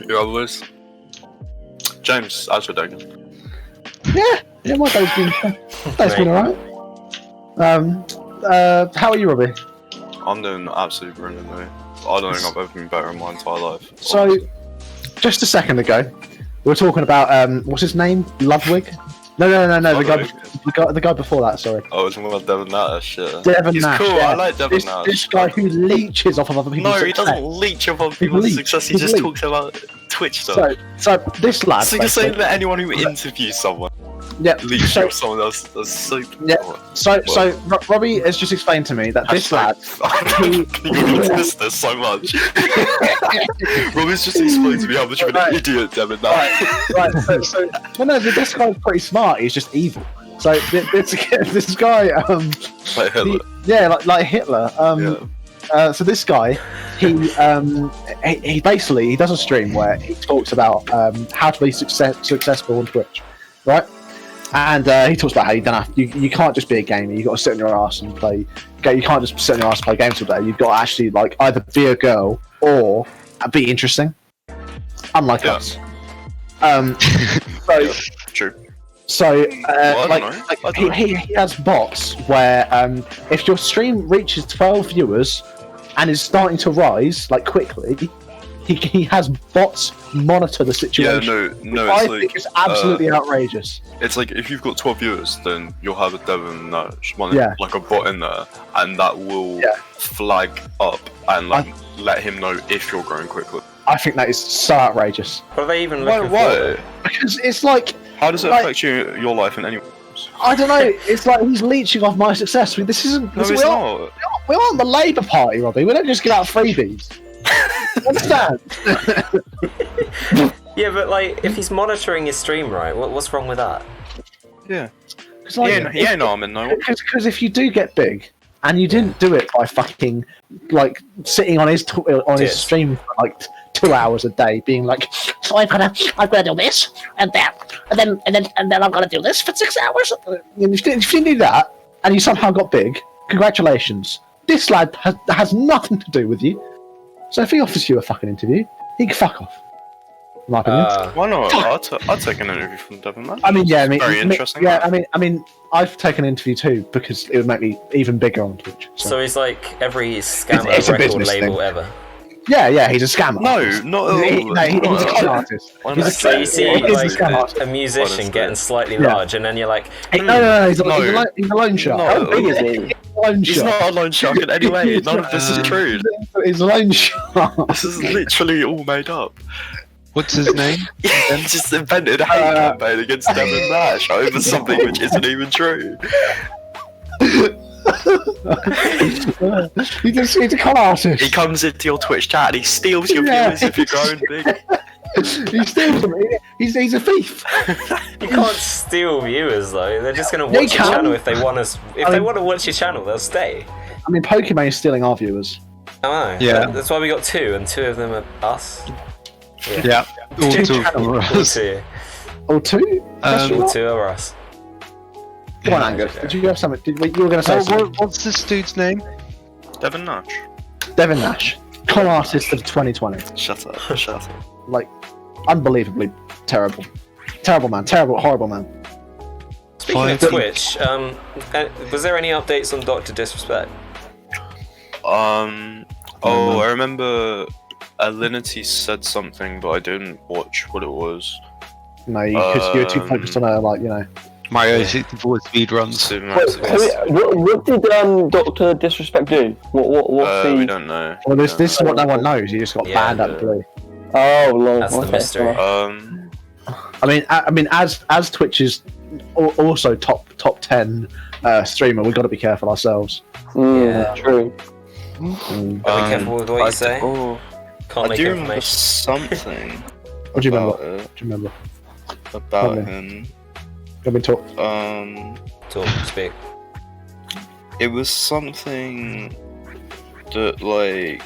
Your other list? James, how's your day going? Yeah, my day's been alright. How are you, Robbie? I'm doing absolutely brilliantly. I don't think I've ever been better in my entire life. So, just a second ago, we were talking about what's his name? Ludwig? No, the guy before that. Sorry. Oh, it's about Devin Nash. Yeah. Devin He's Nash. cool. Yeah. I like Devin Nash. This guy who leeches off of other people's No, success. he doesn't leech off other people's success. He just talks about Twitch stuff. So this lad. So you're saying that anyone who interviews someone leeches off someone else? That's so. Yeah. So Robbie has just explained to me that this lad. You miss this so much. Robbie's just explained to me how much of an idiot Devin Nash. Right. So this guy's pretty smart. He's just evil. So this guy, Like Hitler. like Hitler. So this guy, he basically does a stream where he talks about how to be successful on Twitch, right? And he talks about how you can't just be a gamer. You got to sit on your ass and play. You can't just sit on your ass and play games all day. You've got to actually like either be a girl or be interesting. Unlike us. So True. So, Well, he has bots where if your stream reaches 12 viewers and is starting to rise like quickly, he has bots monitor the situation. Yeah, no, I think it's absolutely outrageous. It's like if you've got 12 viewers, then you'll have a Devin Nash, Yeah. like a bot in there, and that will flag up and let him know if you're growing quickly. I think that is so outrageous. What are they even looking for? Why? Because it's like... How does it affect your life in any way? I don't know, it's like he's leeching off my success. This isn't... No, it's not. We aren't the Labour Party, Robbie. We don't just give out freebies. Understand? Yeah, but like, if he's monitoring his stream, right? What's wrong with that? Yeah. Like, He ain't arming no one. Because if you do get big, and you didn't do it by fucking like sitting on his stream for like 2 hours a day, being like, so I'm gonna do this and that, and then I'm gonna do this for 6 hours. If you do that and you somehow got big, congratulations. This lad has nothing to do with you. So if he offers you a fucking interview, he can fuck off. In my opinion. Why not? I'd take an interview from Devin Nash. Very interesting. Yeah, I mean, I've taken an interview too because it would make me even bigger on Twitch. So he's like every scammer It's a record business label thing. ever. Yeah, he's a scammer. No, not at all. He's a con artist. So you see He's a like scam artist. a musician Honestly. getting slightly large, and then you're like, No, he's a loan shark. No. How big is he? He's a loan He's shark. not a loan shark in any way. None of this is true. He's a loan shark. This is literally all made up. What's his name? He just invented a hate campaign against Devin Nash over something which isn't even true. He's a con artist. He comes into your Twitch chat and he steals your viewers if you're growing big. He steals them. He's a thief. you can't steal viewers though. They're just gonna They watch your can. channel if they want us. If they want to watch your channel, they'll stay. I mean, Pokemon is stealing our viewers. I know. Yeah. That's why we got two, and two of them are us. Yeah. All Two two channels. All us. two. Or two? All two are us. Come on, Angus. Did you have something? You were going to say something? What's this dude's name? Devin Nash. Devin Nash, con artist of 2020. Shut up. Shut up. Like, unbelievably terrible. Terrible man. Terrible, horrible man. Speaking of Twitch, was there any updates on Dr. Disrespect? I remember Alinity said something, but I didn't watch what it was. No, because you were too focused on Mario 64 speed runs. Super Mario 64. What did Dr. Disrespect do? What's We the... don't know. Well, this is what no one knows. He just got banned out of the blue. Oh, lol. That's the mystery. I mean, as Twitch's also top 10 streamer, we've got to be careful ourselves. Yeah. True. Be careful with what you say. Can't I make do remember information. something What do you remember? about What do you remember? about Okay. him. Let me talk. Talk, speak. It was something that, like,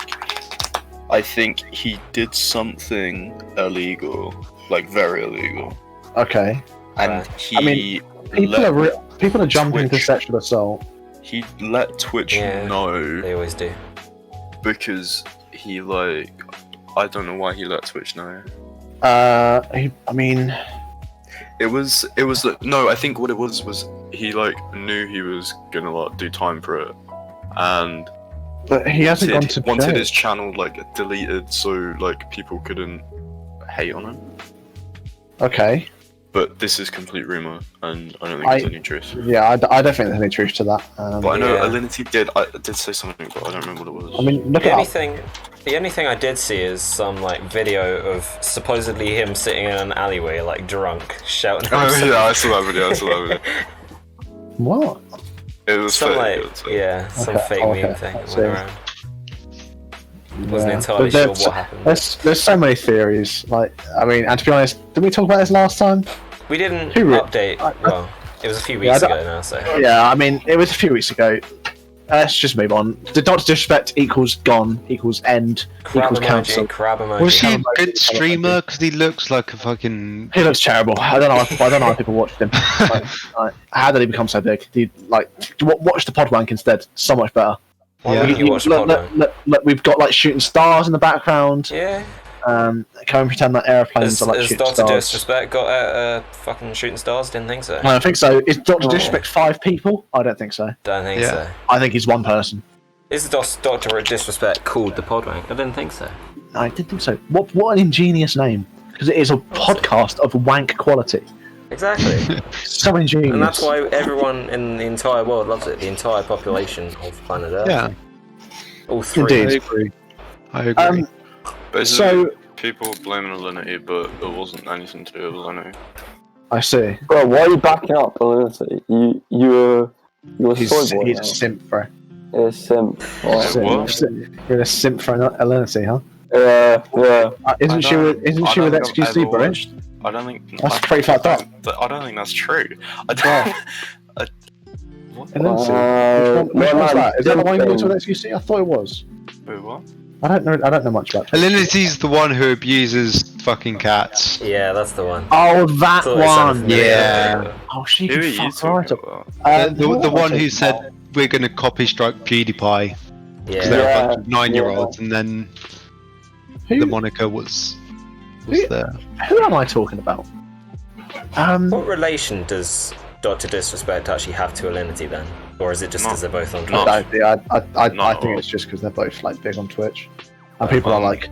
I think he did something illegal, like very illegal, Okay. and he I mean, people are jumping into Twitch. sexual assault. he let Twitch Yeah. know They always do. because he, like, I don't know why he let Twitch know. I mean, It was no. I think what it was he like knew he was gonna like do time for it, and but he hasn't gone to wanted jail. his channel like deleted so like people couldn't hate on him. Okay. But this is complete rumor, and I don't think there's any truth. Yeah, I don't think there's any truth to that. But I know Yeah. Alinity did say something, but I don't remember what it was. I mean, look The at only thing I did see is some like video of supposedly him sitting in an alleyway like drunk, shouting. at Oh himself. yeah, I saw that video. what? It was Some fake. like it was fake. yeah, some Okay, fake okay, meme thing that so- went around. Wasn't Yeah. entirely But sure there's- what happened. There's so many theories. Like, I mean, and to be honest, didn't we talk about this last time? We didn't Who re- update. Well, it was a few Yeah, weeks I ago don't- now, so Yeah, I mean, it was a few weeks ago. Let's just move on. The Doctor Disrespect equals gone equals end crab equals cancel. emoji, crab emoji. Was he a How good much- streamer? Because he looks like a fucking. He looks terrible. I don't know. I don't know how people watched him. Like, how did he become so big? Watch the Podwank instead. So much better. Why Yeah. wouldn't you watch look, Pudwunk? look, we've got like shooting stars in the background. Yeah. Come and pretend that airplanes are like Has shooting Doctor stars. Disrespect got fucking shooting stars? Didn't think so. I don't think so. Is Doctor Oh. Disrespect 5 people? I don't think so. Don't think Yeah. so. I think he's one person. Is Doctor Disrespect called the Podwank? I didn't think so. I didn't think so. What an ingenious name. Because it is a podcast of wank quality. Exactly. So ingenious. And that's why everyone in the entire world loves it. The entire population of planet Earth. Yeah, All three. Indeed. I agree. Basically, people blaming Alinity, but it wasn't anything to do with Alinity. I see. Bro, why are you backing up, Alinity? You're a He's soy boy a now. simp, bro. You're a simp. Wait, what? You're a simp for Alinity, huh? Yeah. Isn't she with XQC, bro? I don't think That's pretty fucked up. I don't think that's true. I don't. What? Alinity. Which one's that? Is that the one you Something. got with XQC? I thought it was. Wait, what? I don't know much about it. Alinity's the one who abuses fucking cats. Yeah, that's the one. Oh, that Thought it sounded one. familiar. Yeah. Oh, she Who can are you fuck right talking up. about? The one who said we're going to copy strike PewDiePie because Yeah. they're a Yeah. bunch of 9-year-olds, and then the Who, moniker was Who- there. who am I talking about? What relation does Doctor Disrespect actually have to Alinity then? Or is it just because they're both on No. Twitch? I think it's just because they're both like big on Twitch, and people are like,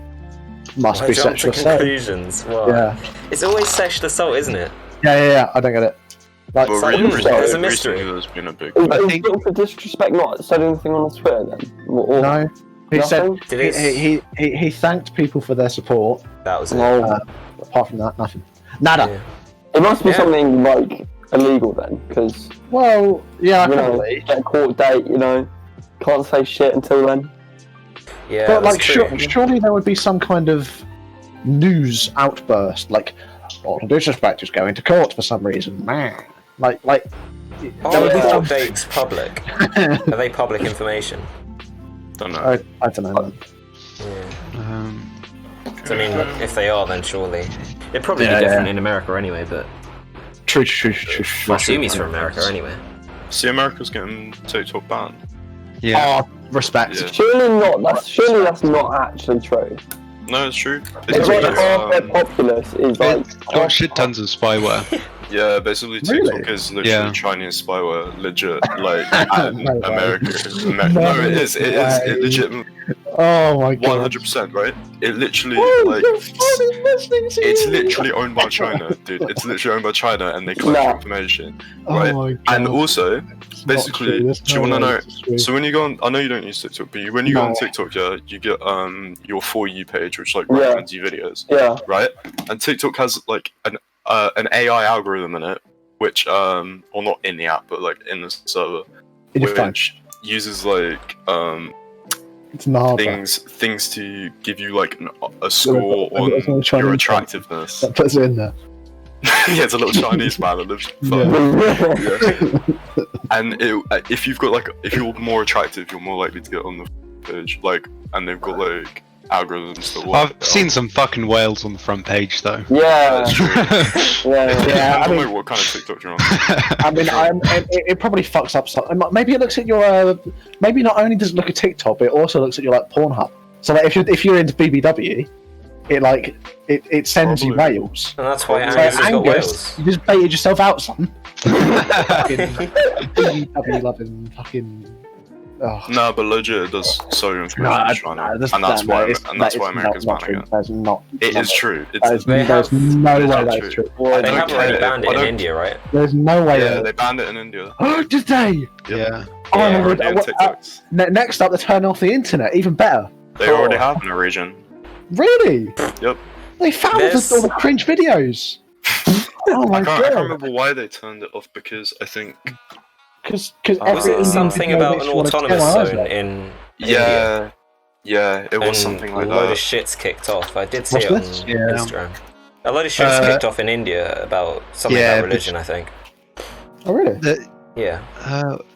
must Why be jump to sexual assault. conclusions? Well, Yeah. it's always sexual assault, isn't it? Yeah. I don't get it. Like, But like- recently, there's a mystery. there's been a big. Is I think- Doctor Disrespect not said anything on Twitter then? Or no, he nothing? said Did he thanked people for their support. That was it. No. Apart from that, nothing. Nada. Yeah. It must be Yeah. something like illegal then, because Well, yeah, you know, probably. get a court date, can't say shit until then. Yeah, But that's like, true. surely there would be some kind of news outburst, like, Doctor Disrespect is going to court for some reason. Man, like, Are there would be the some. updates public? Are they public information? Don't know. I don't know. Man. Yeah. So, I mean, if they are, then surely it'd probably Yeah, be different yeah. in America anyway. But True. I assume he's from America anyway. See, America's getting TikTok banned. Yeah. Oh, respect. Yeah. Surely that's not actually true. No, it's true. It's like because, half their populace is like. It's got shit tons of spyware. yeah, basically Really? TikTok is literally Yeah. Chinese spyware, legit. Like and No way. America. No No, it is. It is. It way. legit. Oh my god. 100%, right? It literally Oh, like. your phone is listening to It's you. literally owned by China, dude. It's literally owned by China, and they collect Nah. information, Oh right? my god. And also, It's not basically, true. There's do you no want to way know? it's true. So when you go on, I know you don't use TikTok, but when you go on No. TikTok, yeah, you get your For You page, which like Yeah. recommends you videos, Yeah. right? And TikTok has like an AI algorithm in it, which or not in the app, but like in the server, In your phone. which uses like It's not. things to give you like a score a little on Chinese your one. attractiveness. That puts it in there. Yeah, it's a little Chinese man that lives. Yeah. And if you've got if you're more attractive, you're more likely to get on the page. And they've got algorithms that work. I've seen some fucking whales on the front page though. Yeah. That's true. Yeah. Yeah, I I don't mean- know what kind of TikTok you're on. I mean, it probably fucks up something. Maybe it looks at your. Maybe not only does it look at TikTok, but it also looks at your Pornhub. So if you're into BBW, it sends you Probably. whales. And that's why So Angus has got Angus, whales. you just baited yourself out, son. BBW loving fucking. Oh. No, but legit, it does so information No, in China, no, and that's why America's not banning true. it. That's not. It not is true. That It's is, They there's have- no way not that's true. true. They don't have care. already banned it I in don't- India, right? There's no way. Yeah, they banned it in India. Did they? Yeah. Oh, Yeah. my Already on God. TikToks. Next up, they turn off the internet. Even better. They already have in a region. Really? Yep. They found There's- all the cringe videos. Oh my I can't god! remember why they turned it off because I think. Because Was every it Indian something video about makes an you wanna tear autonomous my eyes zone out. in India? Yeah, it was And something like a load of that. shit's kicked off. I did see What's it on this? Yeah. Instagram. A load of shit's kicked off in India about something Yeah, about but- religion, I think. Oh really? Yeah.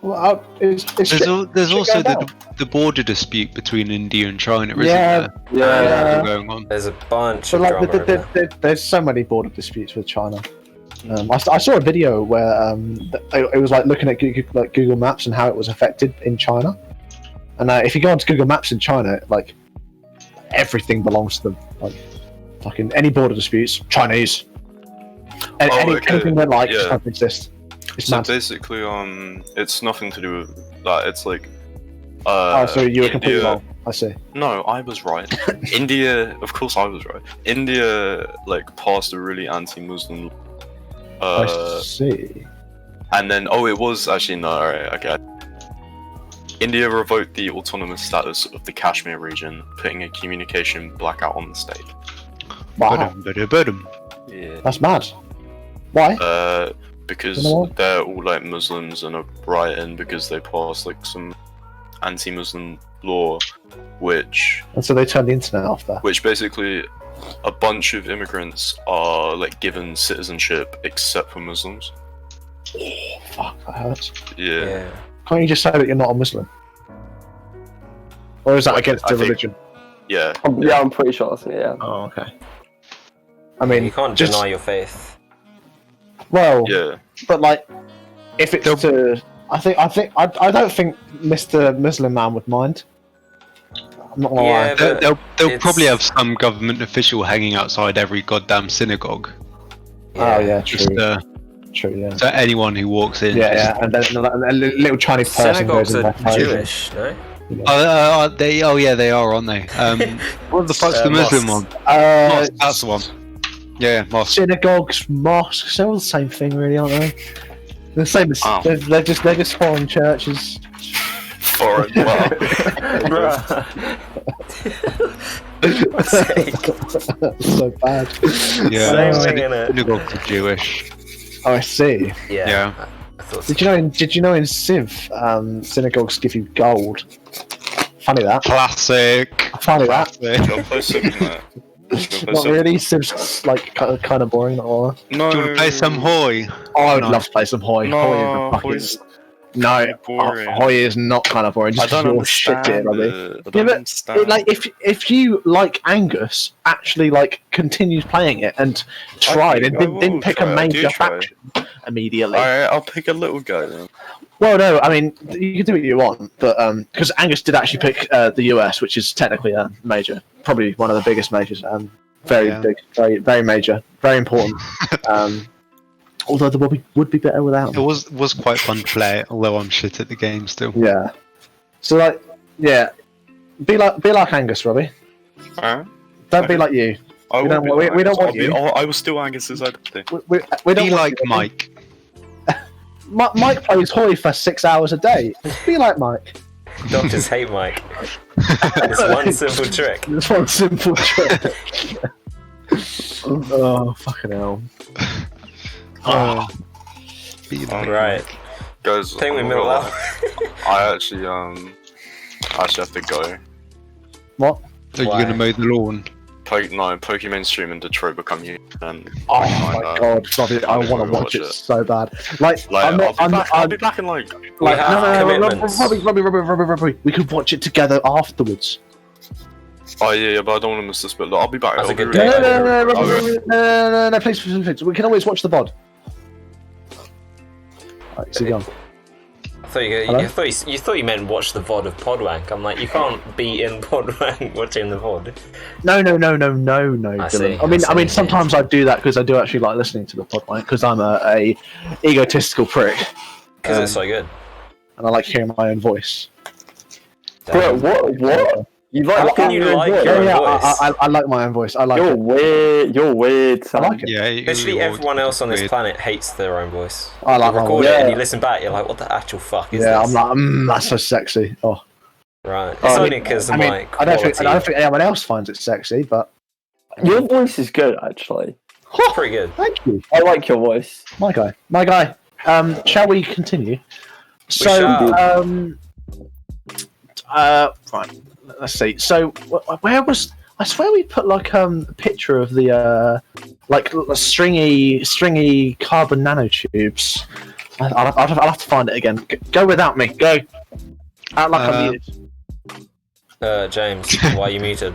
Well, it's There's, shit- there's shit also going down. the border dispute between India and China, isn't Yeah, there? Yeah. Still going on. There's a bunch So of like, drama over there. there's so many border disputes with China. I saw a video where it was like looking at Google Maps and how it was affected in China. And if you go onto Google Maps in China, like everything belongs to them. Like fucking any border disputes, Chinese. And okay. anything that like Yeah. doesn't exist. It's So mad. basically, it's nothing to do with that. It's like. Oh, so you were completely India- wrong. I see. No, I was right. India, of course, I was right. India like passed a really anti-Muslim. I see. And then it was actually no. Alright, okay. India revoked the autonomous status of the Kashmir region, putting a communication blackout on the state. Wow, Ba-dum. Yeah. that's mad. Why? Because You know what? they're all like Muslims and are rioting because they passed like some anti-Muslim law, which And so they turned the internet off there. basically a bunch of immigrants are like given citizenship except for Muslims. Fuck, that hurts. Yeah. Yeah. Can't you just say that you're not a Muslim? Or is that Like, against I the think- religion? Yeah. Yeah, I'm pretty sure that's it, yeah. Oh, okay. I mean, You can't just, deny your faith. well, Yeah. but like, if it's to, I don't think Mr. Muslim Man would mind. I'm not gonna Yeah, lie. but They'll it's- probably have some government official hanging outside every goddamn synagogue. Oh yeah, Just true, true, yeah. so anyone who walks in. Yeah, just, yeah, and then a little Chinese person Synagogues goes in are there. Jewish, no? Oh yeah, they are, aren't they? What the fuck's the Muslim mosques. one? Mosque, that's the one. Yeah, mosque. Synagogues, mosques, they're all the same thing, really, aren't they? They're the same as Oh. they're just foreign churches. Foreign. Well, So bad. Yeah, Same thing, innit? synagogues are Jewish. Oh, I see. Yeah. I thought so. Did you know in Civ, synagogues give you gold? Funny that. Classic. Funny that. Classic. I'll play something there. Not really. Civ's like kind of boring. Not all. No. Do you want to play some Hoy? Oh, I would No. love to play some Hoy. No, Hoy is the fucking. Hoy's No, boring. Hoy is not kind of boring. I Just don't pure shit, understand Robbie. it. I Yeah, don't but understand. like if you like Angus actually like continues playing it and tried and I didn't will pick try, a I major do try. faction immediately. Alright, I'll pick a little guy then. Well, no, I mean you can do what you want, but because Angus did actually pick the US, which is technically a major, probably one of the biggest majors. Very Yeah. big, very major, very important. Although the would be better without It him. was quite fun to play, although I'm shit at the game still. Yeah. So like, yeah, be like Angus, Robbie. Alright. Don't be like you. I We will don't be want- we Angus. don't want I'll be- you. I will still Angus's identity. We don't Be want like you, Robbie. Mike. Mike plays Hoy for 6 hours a day. Be like Mike. Doctors hate Mike. It's one simple trick. It's one simple trick. Oh, fucking hell. Be like Right. Guys, I think we I'm middle not out. gonna lie. I actually have to go. What? Are you Why? gonna mow the lawn? Pokemon stream in Detroit become huge, and Oh I my kinda- god, Robbie, I I'm want gonna to watch watch it it. so bad. Like, Like, I'll be back in like. We have no, commitments. Robbie, we could watch it together afterwards. Oh yeah, but I don't want to miss this bit. Look, I'll be back. That's a I'll be good really day. back. No, please, please. We can always watch the VOD. Right, so you gone. I thought you thought you meant watch the VOD of Pudwunk. I'm like, you can't be in Pudwunk watching the VOD. No, Dylan. I mean, sometimes I do that because I do actually like listening to the Pudwunk because I'm a egotistical prick. Because it's so good. And I like hearing my own voice. Bro, what? You like? How can you like your own voice? I like my own voice. I like You're it. weird. You're weird. Son. I like it. Yeah, Literally everyone else on this planet hates their own voice. I like You my record voice. it and you listen back, you're like, what the actual fuck is Yeah, this? I'm like, that's so sexy. Oh, Right. It's only because of my I don't quality. think anyone else finds it sexy, but Your voice is good, actually. It's pretty good. thank you, I like your voice. my guy. Shall we continue? shall. Right. Let's see. So, where was? I swear we put like a picture of the like stringy carbon nanotubes. I'll have to find it again. Go without me. Go. Act like I'm muted. James, why are you muted?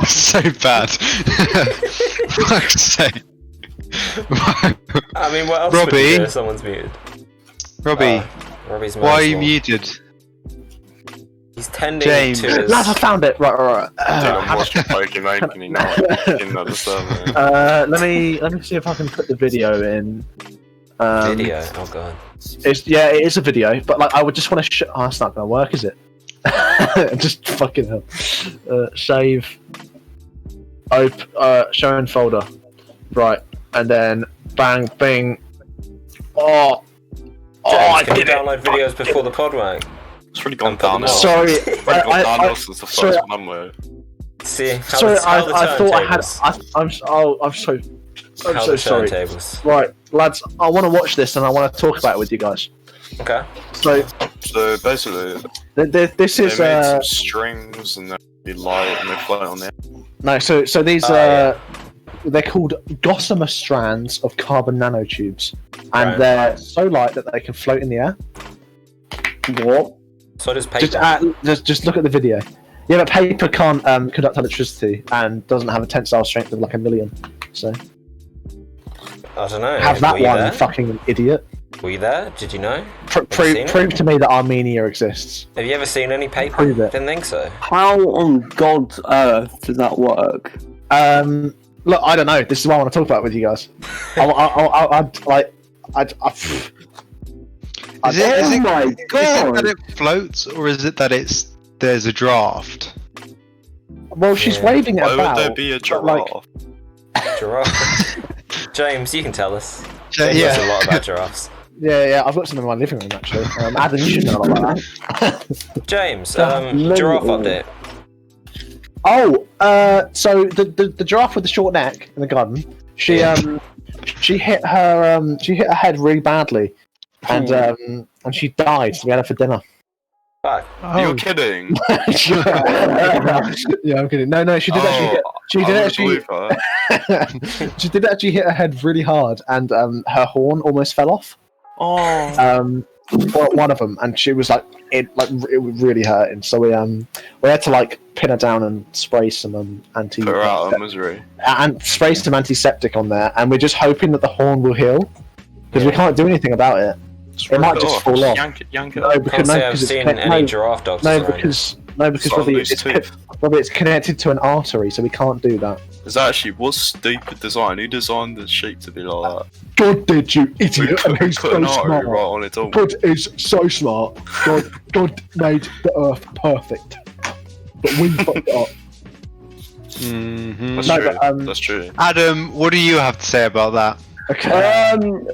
So bad. Fuck's sake. I mean, what else Robbie? would you do if someone's muted? Robbie, Robbie's why are you mental. muted? He's tending James. to his... Lads, I found it. Right. Dude, I'm watching Pokemon, can you not? In the server. Let me see if I can put the video in. Video? Oh god. It is a video, but like I would just want to. Oh, that's not gonna work, is it? Just fucking hell. Save. Show in folder. Right, and then bang, bing. Oh, I Can you did it. download videos before the Pudwunk? It's really gone downhill. Sorry, It's really gone downhill since the sorry. first one where... See, how Sorry, the, how the I thought I had. turntables- I'm so how the sorry. turntables. Right, lads, I want to watch this and I want to talk about it with you guys. Okay. So So basically, this they is made some strings and they light and they float on there. no. So these yeah. they're called gossamer strands of carbon nanotubes, and Right. they're so light that they can float in the air. What? So does paper. Just look at the video. Yeah, but paper can't conduct electricity and doesn't have a tensile strength of like 1,000,000. So I don't know. have that Were you one, there? fucking idiot. Were you there? Did you know? Prove seen it? to me that Armenia exists. Have you ever seen any paper? Prove it. Didn't think so. How on God's earth does that work? Look, I don't know. This is what I want to talk about with you guys. Is it my that God! it floats, or is it that there's a draft? Well, she's Yeah. waving it Why about. would there be a but, giraffe? like, Giraffe. James, you can tell us. James Yeah. knows a lot about giraffes. yeah, I've got some in my living room actually. Adam, you should know a lot about that. James, Mental. giraffe update. Oh, so the giraffe with the short neck in the garden, she hit her head really badly, and she died. So we had her for dinner. Fuck. You're kidding. Yeah, I'm kidding. No, she did actually. She did actually hit her head really hard, and her horn almost fell off. Oh. One of them, and she was like, it was really hurting. So we had to like pin her down and spray some Put her out of misery. and spray some antiseptic on there, and we're just hoping that the horn will heal because we Yeah. can't do anything about it. It might just fall off. Yank it No, up. Can't say I've because seen it's any giraffe doctors around. because It's Robbie, loose tooth. Robbie, it's connected to an artery, so we can't do that. It's actually was stupid design. Who designed the shape to be like that? God did, you We idiot! put, And we he's put so an artery smart. right on its own. God is so smart. God made the Earth perfect, but we fucked it up. Mm-hmm. That's No, true. but, That's true. Adam, what do you have to say about that? Okay.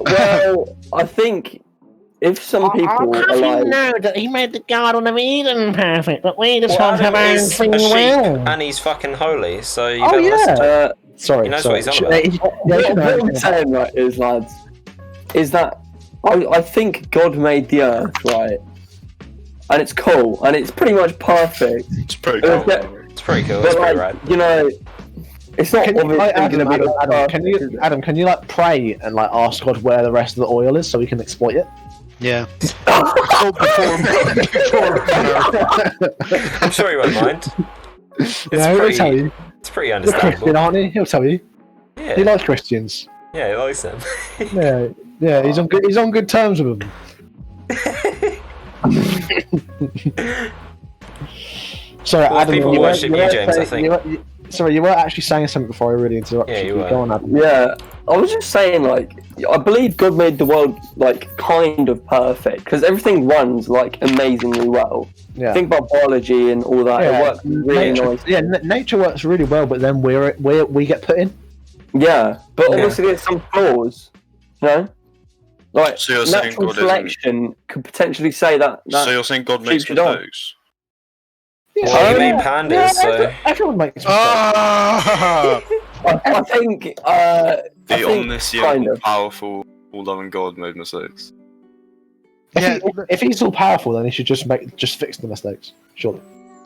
Well, I think if some people are like, know that he made the Garden of Eden perfect, but we just Well, want to have Adam our own is free a sheep, will. and he's fucking holy, so you Oh, better listen to yeah. him. Sorry, He knows sorry. what he's on about. what I'm saying, right, is lads, is that I think God made the earth, right, and it's cool, and it's pretty much perfect. It's pretty But, cool. It's pretty cool. It's but pretty like, rad. you know, it's not Can you, obviously Adam, going to be Adam, can you like pray and like ask God where the rest of the oil is so we can exploit it? Yeah. I'm sure he won't mind. It's Yeah, he'll tell pretty. you. It's pretty You're understandable. Christian, aren't you? He'll tell you. He Yeah. likes Christians. Yeah, he likes them. Yeah, he's on good terms with them. Sorry, Well, Adam, people you worship you, James, I think. Sorry, you were actually saying something before I really interrupted Yeah, you. you were. Go on, Adam. Yeah, I was just saying, like, I believe God made the world, like, kind of perfect, because everything runs, like, amazingly well. Yeah. Think about biology and all that, it works really nature, nice. Yeah, nature works really well, but then we get put in. Yeah, but Yeah. obviously there's some flaws, you know? Like, So you're saying natural God isn't- selection could potentially say that So you're saying God makes keeps it on. mistakes? Yeah, Well, he made pandas, so... everyone makes mistakes. Ah! I think, The I think omniscient, kind of. powerful, all-loving God made mistakes. If he's all powerful, then he should just fix the mistakes. Surely.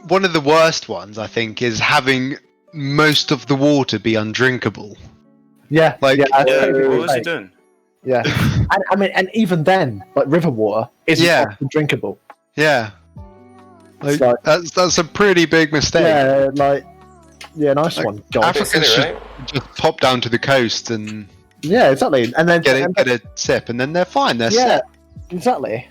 One of the worst ones, I think, is having most of the water be undrinkable. Yeah, Like- yeah, Yeah, totally what was he right. doing? Yeah, and I mean, and even then, like river water isn't often drinkable. Yeah. It's Like, like, that's a pretty big mistake. nice Like, one, God. Africans Silly, just pop down to the coast and Yeah, exactly, and then get a sip, and then they're fine. They're yeah, set. exactly.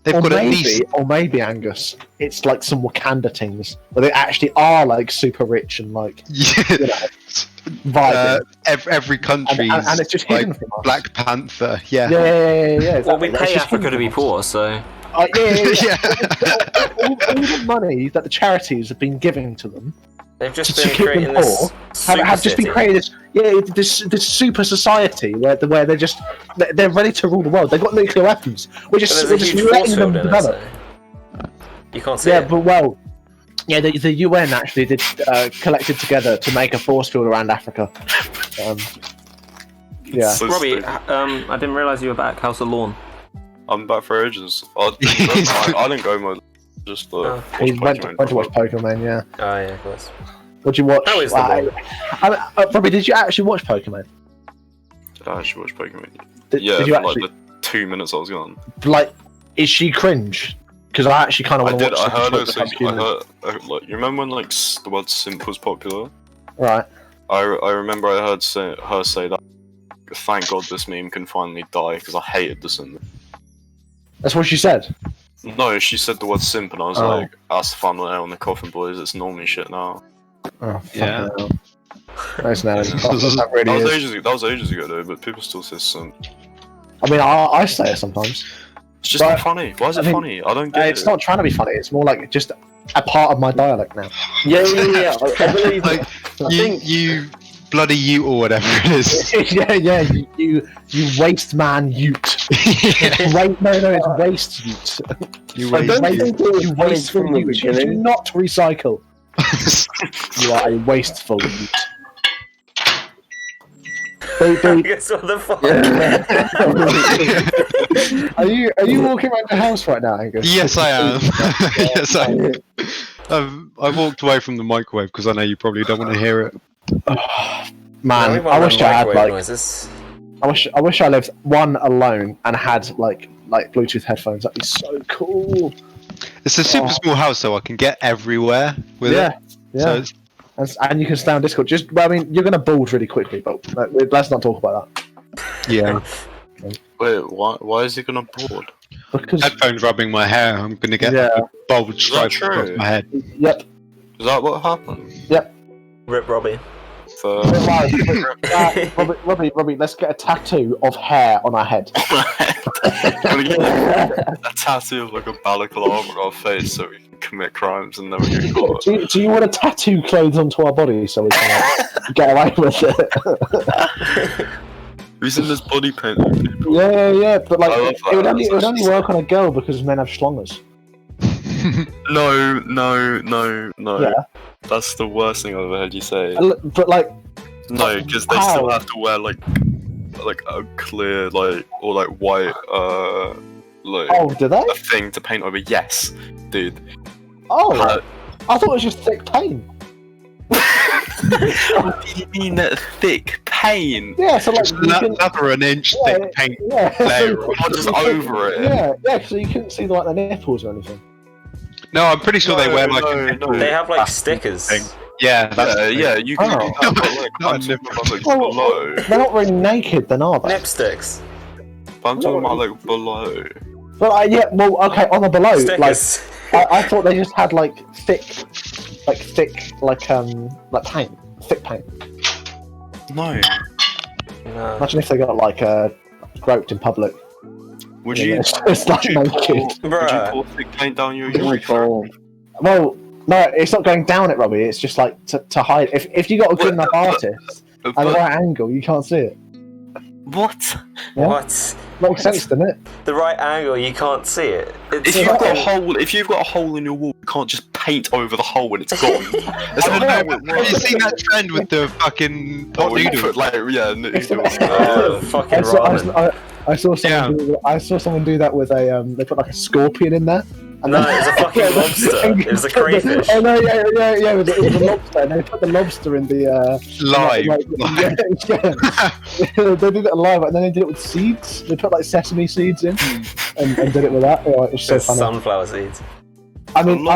They've got at least. Or maybe Angus, it's like some Wakanda things where they actually are like super rich and like Yeah. you know, vibing, Every country and it's just like hidden from us. Black Panther. Yeah. Yeah. Well, we exactly. That's pay just Africa to hidden be from us. poor, so... Yeah. Yeah. all the money that the charities have been giving to them They've just to been keep them creating poor this have just been super creating this super society where they're just they're ready to rule the world. They've got nuclear weapons. We're But just there's a huge force letting them field in it, develop. so... You can't see Yeah, it. but well, yeah, the UN actually did collected together to make a force field around Africa. Yeah. So Robbie, stupid. I didn't realise you were back. How's the lawn? I'm back for ages. I didn't go much. Just Oh. He watch went Pokemon. to watch Pokemon, yeah. Oh, yeah, of course. What'd you watch? How is the Robbie, did you actually watch Pokemon? Did I actually watch Pokemon? Did Yeah, you for actually like the 2 minutes I was gone. like? Is she cringe? Because I actually kind of I want to did. watch. I heard her it. say. Like, you remember when like the word "simp" was popular? Right. I remember I heard her say that. Thank God this meme can finally die because I hated the simp. That's what she said. No, she said the word simp, and I was Oh. like, "That's the fun on the Coffin Boys. It's normally shit now." Oh, Yeah. Nice now. Yeah. That really That was is. ages ago. That was ages ago though, but people still say simp. I mean, I say it sometimes. It's just But- not funny. Why is it I mean, funny? I don't get It's it. not trying to be funny. It's more like just a part of my dialect now. Yeah. I believe Like, I think you bloody you or whatever it is. yeah. You waste man ute. Wait, no, it's waste ute. You I don't waste think it was You funny wasteful from the ute. You do beginning. not recycle. You are a wasteful ute. Guess what the fuck? Are you walking around the house right now, Angus? Yes, I am. Yes, I am. I walked away from the microwave because I know you probably don't want to hear it. Man, I wish I had microwave like noises. I wish I lived alone and had like Bluetooth headphones. That'd be so cool. It's a super small house, so I can get everywhere with Yeah, it. yeah. So it's, And you can stay on Discord. I mean, you're gonna bald really quickly, but let's not talk about that. yeah. Wait, why is he gonna board? Because Headphones rubbing my hair. I'm gonna get Yeah. a bold stripe true? across my head. yep. Is that what happened? Rip Robbie. For... Robbie, let's get a tattoo of hair on our head. Gonna get a tattoo of like a balaclava on our face so we can commit crimes and never get caught. Do you want to tattoo clothes onto our body so we can like, get away with it? Who's in this body painting people? Yeah, but like I love it that. would only That's actually work on a girl because men have schlongers. No. Yeah. That's the worst thing I've ever heard you say. But like, No, because they How? still have to wear like a clear or white oh, do they? a thing to paint over. Yes, dude. Oh, Uh, I thought it was just thick paint. what do you mean that thick paint? Yeah, so like you can, Another an inch Yeah, thick paint yeah, layer. so- Or just over it. Yeah, so you couldn't see like the nipples or anything. No, I'm pretty sure they wear like No, a no. nipple They have like plastic stickers. thing. Yeah, you can Oh. do that, but like, Not I'm a talking about like Oh. below. They're not really naked, then, are they? Nipsticks. But I'm talking about like below. But yeah, well, okay, on the below, like Stickers. I thought they just had like thick paint, thick paint. No. No. Imagine if they got like groped in public. Would Yeah, you? it's like Would you naked. pour, would you Bruh. pour thick paint down your Oh my urethra? god. Well, no, it's not going down it, Robbie. It's just like to hide. If you got a good enough artist at the right angle, you can't see it. What? Yeah. What? Makes sense, doesn't it? The right angle, you can't see it. It's If you've got a hole in your wall, you can't just paint over the hole and it's gone. That's I not how don't know. it Have you works. seen that trend with the fucking pot Oh, you noodles? put like noodles. fucking I saw, ramen. I saw someone. I saw someone do that with a. They put like a scorpion in there. And No, then- it was a fucking lobster. It was a crayfish. Oh no, yeah. It was a lobster. And they put the lobster in the. Live. Yeah. They did it live, and then they did it with seeds. They put like sesame seeds in, and did it with that. Oh, it was so With funny. sunflower seeds. I mean,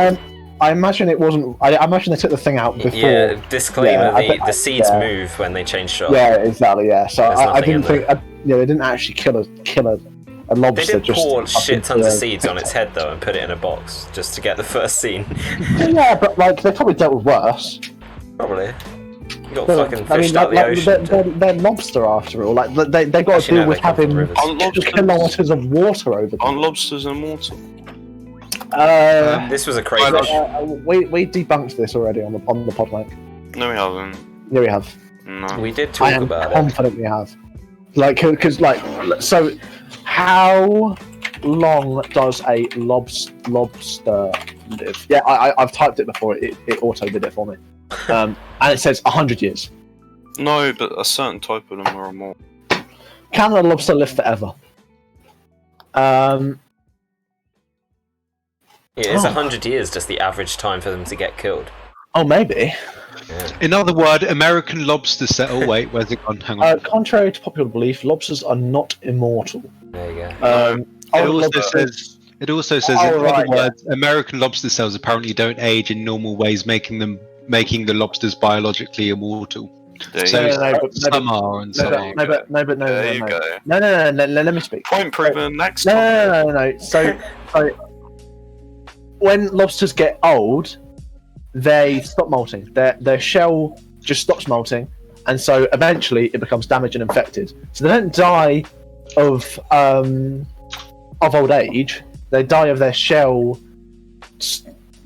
I imagine it wasn't. I imagine they took the thing out before. Yeah, disclaimer, Yeah, I bet- the seeds yeah. move when they change shot. Yeah, exactly. Yeah. So There's I nothing didn't in think. They didn't actually kill a They lobster. did just pour fucking shit tons of through a seeds on its picture. head though and put it in a box just to get the first scene. Yeah, but like they probably dealt with worse. Probably. You got But, fucking fish out the ocean. they're lobster after all. Like they got to Actually, deal no, with they come from having rivers. Aren't lobsters, kilometers of water over them. aren't lobsters immortal? This was a crayfish. We debunked this already on the Pudwunk. No, we haven't. Yeah, we have. No. We did I talk am about it. confident we have. Like, because so how long does a lobster live? Yeah, I've typed it before. It auto did it for me. And it says 100 years. No, but a certain type of them are more. Can a lobster live forever? Yeah, it's Oh. 100 years just the average time for them to get killed. Oh, maybe. Yeah. In other words, American lobster set. Oh wait, where's it gone? Hang on. Contrary to popular belief, lobsters are not immortal. There you go. It Older also lobsters- says. It also says, Oh, in right, other words, American lobster cells apparently don't age in normal ways, making the lobsters biologically immortal. There So you go. no, but- some are and some aren't. There you go. No, let me speak. Point proven. Next. No. So when lobsters get old, they stop molting. Their shell just stops molting, and so eventually it becomes damaged and infected. So they don't die of old age. They die of their shell,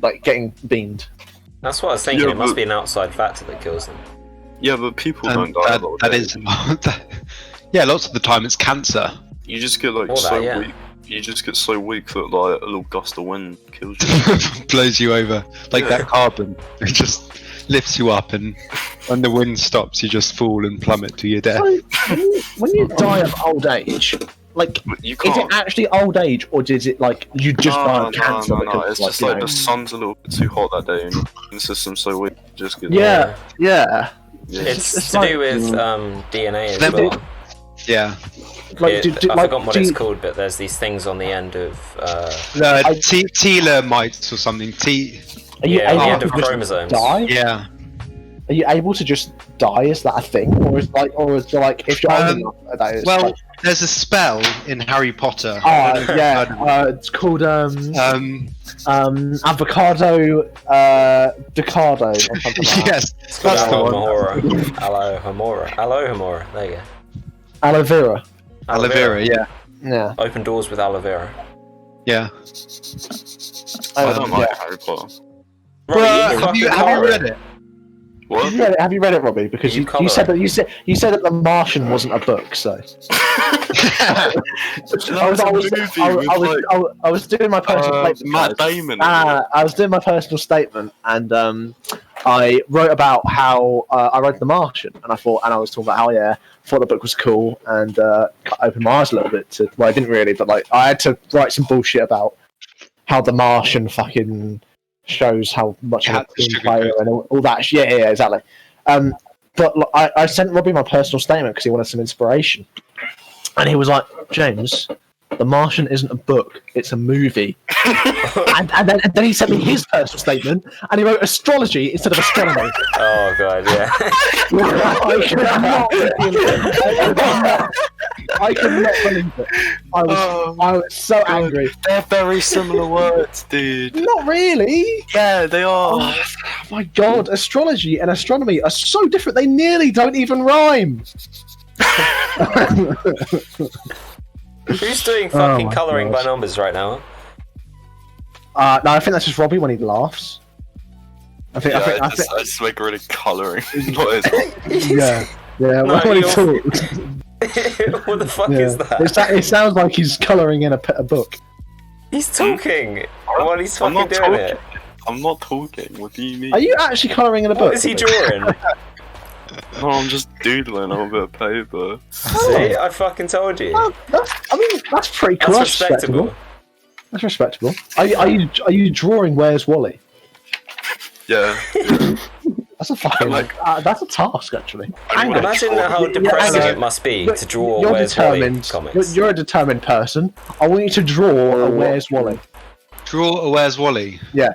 like getting beamed. That's what I was thinking. Yeah, It must but- be an outside factor that kills them. Yeah, but people And don't die of old that age. is, yeah. Lots of the time it's cancer. You just get like All that, so yeah. weak. You just get so weak that like a little gust of wind kills you. Blows you over like Yeah. that carbon. It just lifts you up, and when the wind stops, you just fall and plummet to your death. So when you die of old age, like You is can't. it actually old age, or is it like you just die of cancer? No. because, It's like, just you like know- the sun's a little bit too hot that day, and the system's so weak. You just get Yeah. Yeah. It's It's to like- do with DNA as Then- well. Yeah. Like, I like, forgot what it's called, but there's these things on the end of Telemites or something. Are you yeah, on the able end of to just chromosomes. die? Yeah. Are you able to just die? Is that a thing, or is it like if you're old enough, that is? Well, like, there's a spell in Harry Potter. I don't know if you've heard of it. it's called Um, avocado decado or something like that. yes, It's called that's the one. Aloe Hamora. There you go. Aloe vera. Aloe vera, yeah, Yeah. Open doors with aloe vera. yeah. I don't like yeah. Harry Potter. Robbie, Have you fucking read it? What? Have you read it, Robbie? Because You you colour said it. that you said that The Martian wasn't a book, so. I was doing my personal statement. Matt guys. Damon. I was doing my personal statement, and I wrote about how I read The Martian, and I was talking about how thought the book was cool, and opened my eyes a little bit to. Well, I didn't really, but like I had to write some bullshit about how The Martian fucking shows how much of Yeah, a team sugar player coat. and all that. Yeah, exactly. But like, I sent Robbie my personal statement because he wanted some inspiration, and he was like, "James, The Martian isn't a book; it's a movie. and then he sent me his personal statement, and he wrote astrology instead of astronomy. Oh god, yeah. I could not believe it. I was so angry. They're very similar words, dude. Not really. Yeah, they are. Oh my god, astrology and astronomy are so different. They nearly don't even rhyme. Who's doing fucking my colouring by gosh. numbers right now? No, I think that's just Robbie when he laughs. I think. I just make a really colouring noise. Yeah. No, when he you're- talks. What the fuck Yeah. is that? It sounds like he's colouring in a book. He's talking while he's I'm fucking not doing talking. it. I'm not talking. What do you mean? Are you actually colouring in a book? What is he drawing? No, I'm just doodling on a bit of paper. See, I fucking told you. Oh, that's pretty cool. That's respectable. That's respectable. Are you drawing Where's Wally? Yeah. That's a fucking that's a task actually. Hang on. Imagine how depressing it must be to draw You're Where's Wally determined. comics. You're a determined person. I want you to draw a Where's Wally. Draw a Where's Wally? Yeah.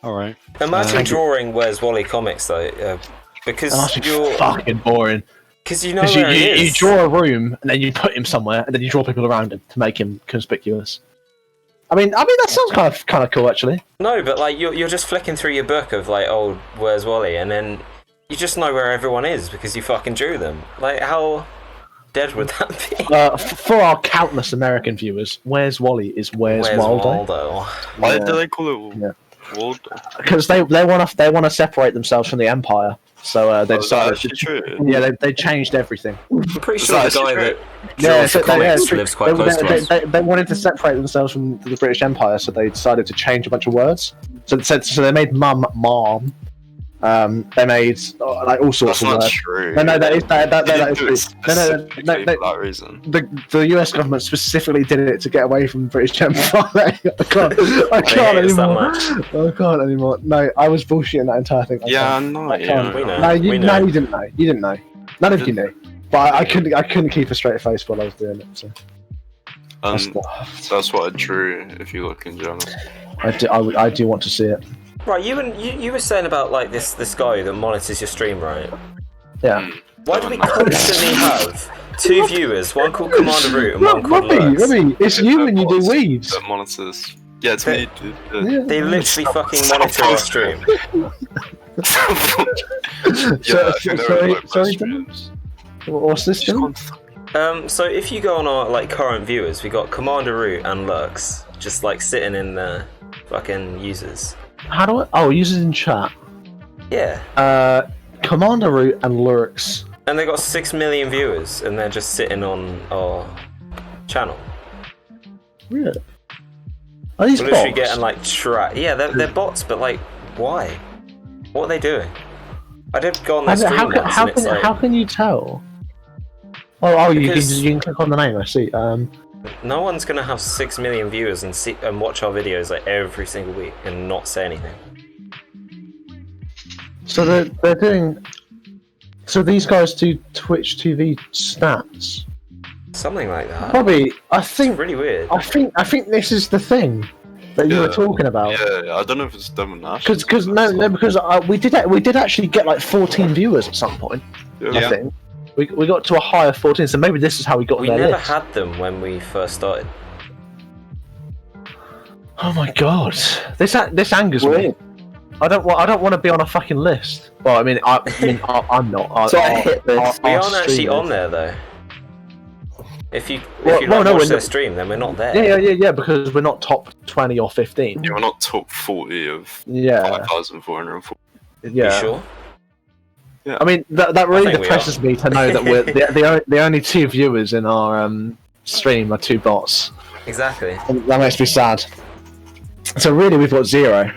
Alright. Imagine drawing Where's Wally comics though, because That's you're fucking boring. because you know Because where he you is. draw a room and then you put him somewhere and then you draw people around him to make him conspicuous. I mean that sounds kind of cool actually. No, but like you're just flicking through your book of like, oh, Where's Wally, and then you just know where everyone is because you fucking drew them. Like, how dead would that be? For our countless American viewers, Where's Wally is Where's Waldo. Why Yeah. do they call it Yeah. Waldo? Because they want to separate themselves from the Empire, so they Is that decided. actually true? Yeah, they changed everything. I'm pretty Is sure that the guy actually that Yeah, draws so the comics yeah, lives quite close to us. they wanted to separate themselves from the British Empire, so they decided to change a bunch of words. So they made mom. They made like all sorts That's of not words. true. No, that is They didn't do it true. No, specifically for that reason. The US government specifically did it to get away from the British Empire. I can't hate us that anymore. much. I can't anymore. No, I was bullshitting that entire thing. Yeah, I know. I can't. We know. No, you we know. didn't know. You didn't know. None of you knew. But I couldn't keep a straight face while I was doing it. So So that's what I drew. If you look in general. I do want to see it. Right, you were saying about like this guy that monitors your stream, right? Yeah. Why do we constantly have two viewers, one called Commander Root and one called Lurks? Robbie, it's you when you do weeds. That monitors. Yeah, it's me. dude. Yeah. They literally fucking monitor our stream. Yeah, I think they're like sorry, streams. What's this doing? So if you go on our like current viewers, we got Commander Root and Lurks just like sitting in the fucking users. How do I? Oh, users in chat. Yeah. Commander Root and Lurks. And they got 6 million viewers, and they're just sitting on our channel. Really? Are these We're literally bots? getting like Yeah, they're bots, but like, why? What are they doing? I did go on their stream once, and it's like, how can you tell? Oh, Because- you can click on the name. I see. no one's gonna have 6 million viewers and watch our videos like every single week and not say anything. So they're doing. So these guys do Twitch TV stats. Something like that. Probably, I It's think. really weird. I think this is the thing that you were talking about. Yeah, I don't know if it's done with national. Because we did actually get like 14 viewers at some point. I Yeah. think we got to a higher 14, so maybe this is how we got We their never list. had them when we first started. Oh my god, this angers me. Weird. I don't want to be on a fucking list. Well, I'm not. So I hit this. We aren't actually on there though. If you Well, like, no, watch we're their not. stream, then we're not there. Yeah, because we're not top 20 or 15. Yeah, we're not top 40 of Yeah, 5,440. yeah. You sure? I mean, that really think we depresses me to know that we're the only two viewers in our stream are two bots. Exactly. And that makes me sad. So really, we've got 0.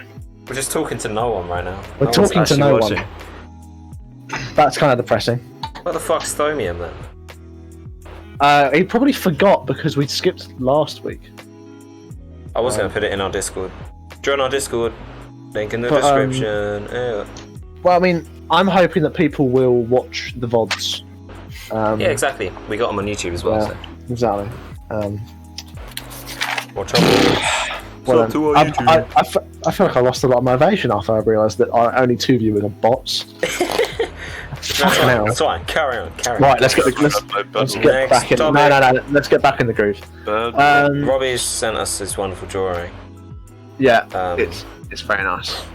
We're just talking to no one right now. We're No one's talking to actually no watching. one. That's kind of depressing. What the fuck's Thomium then? He probably forgot because we skipped last week. I was going to put it in our Discord. Join our Discord. Link in the But, description. Yeah. Well, I mean, I'm hoping that people will watch the VODs. Yeah, exactly. We got them on YouTube as well. Yeah. So. Exactly. More trouble. Well, I feel like I lost a lot of motivation after I realised that only 2 of you are bots. Fucking hell. That's fine. Carry on. Right, let's get back in. No. Let's get back in the groove. Robbie's sent us this wonderful drawing. Yeah, it's very nice.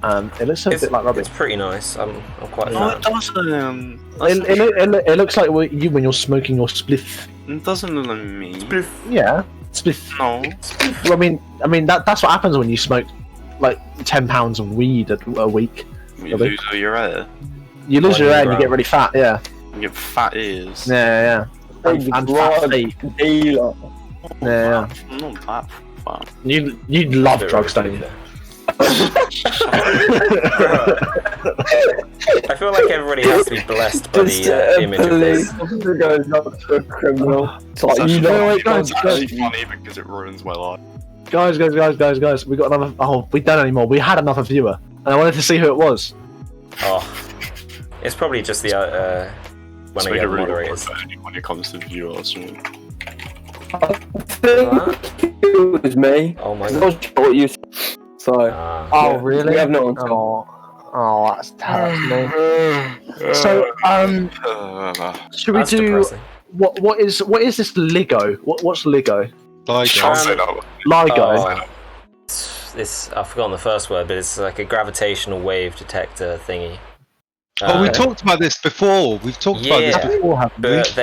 It looks a bit like Robbie. It's pretty nice. I'm quite a No, fan. it doesn't. It looks like you when you're smoking your spliff. It doesn't look like me. Yeah, spliff. No. Well, I mean that's what happens when you smoke like 10 pounds of weed a week. You lose all your hair. You lose your hair and you get really fat. Yeah. You get fat ears. Yeah. And fat feet. Dealer. Yeah. I'm not that fat. You love drugs, don't you? I feel like everybody has to be blessed by the image of this. Officer goes up to a criminal. It's like, It's you know, guys, actually funny because it ruins my life. guys. We got another. Oh, we don't anymore. We had another viewer, and I wanted to see who it was. Oh, it's probably just the when I get moderators. When it comes to viewers. I think it was me. Oh my I god. was what you said. So, Oh, really? we have no one. Oh, that's terrible. So, should we That's do depressing. what is this LIGO? What's LIGO? Can't say that. LIGO. It's I've forgotten the first word, but it's like a gravitational wave detector thingy. Oh, we talked about this before. We've talked about this Yeah. before, haven't we? But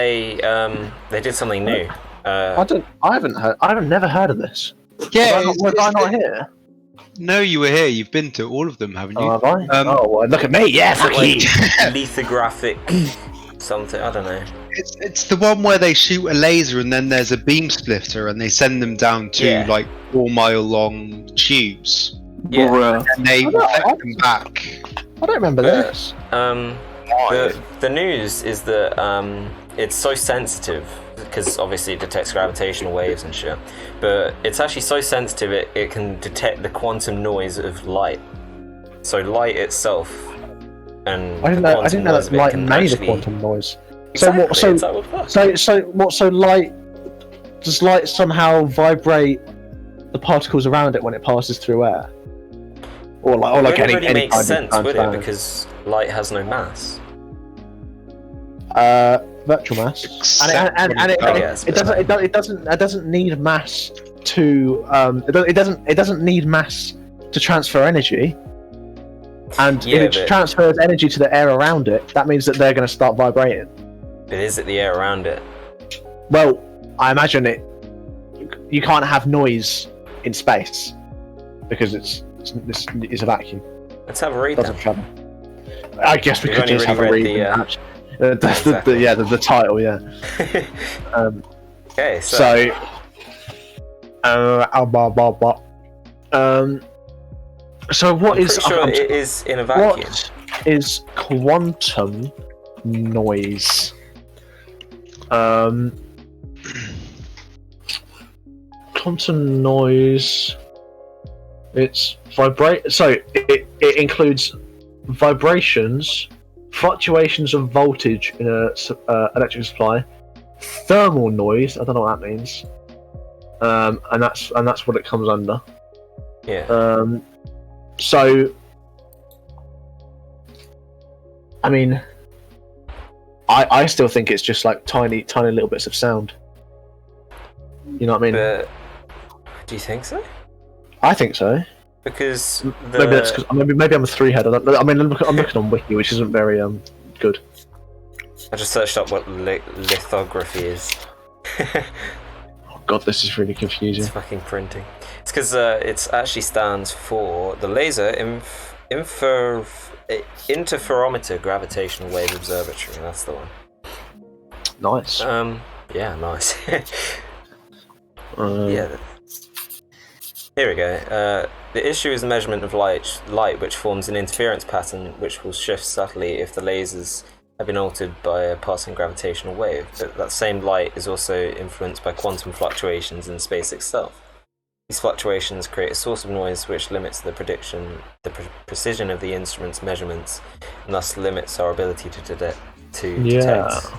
they did something new. I haven't never heard of this. Yeah, Was I not here? No, you were here. You've been to all of them, haven't you? Oh, have I? Well, look at me. Yeah, fuck like you. lithographic something. I don't know. It's the one where they shoot a laser and then there's a beam splitter and they send them down to like 4-mile long tubes Yeah. and they reflect them back. I don't remember this. The news is that it's so sensitive because obviously it detects gravitational waves and shit. But it's actually so sensitive it can detect the quantum noise of light. So light itself and I didn't know that light made a quantum noise. Exactly, So light does light somehow vibrate the particles around it when it passes through air? Or like it any really any makes kind of sense with it transparent- because light has no mass. virtual mass, and it doesn't need mass to it doesn't need mass to transfer energy. And if it transfers energy to the air around it, that means that they're going to start vibrating. But is it the air around it? Well, I imagine it. You can't have noise in space because it's a vacuum. Let's have a read It doesn't then. travel. I guess we We've could only just have a really read. read The title, yeah. Okay, so so what I'm is? pretty sure it is in a vacuum. What is quantum noise? Quantum noise. It's vibrate. So it includes vibrations, fluctuations of voltage in a electric supply, thermal noise. I don't know what that means. And that's what it comes under. Yeah. So, I mean, I still think it's just like tiny little bits of sound. You know what I mean? But do you think so? I think so. Because Maybe that's because maybe I'm a three-head. I mean, I'm looking on Wiki, which isn't very good. I just searched up what lithography is. Oh god, this is really confusing. It's fucking printing. It's because it actually stands for the Laser Interferometer Gravitational Wave Observatory. That's the one. Nice. Yeah, nice. Yeah. Here we go. The issue is the measurement of light, which forms an interference pattern which will shift subtly if the lasers have been altered by a passing gravitational wave. But that same light is also influenced by quantum fluctuations in space itself. These fluctuations create a source of noise which limits the precision of the instrument's measurements, and thus limits our ability to detect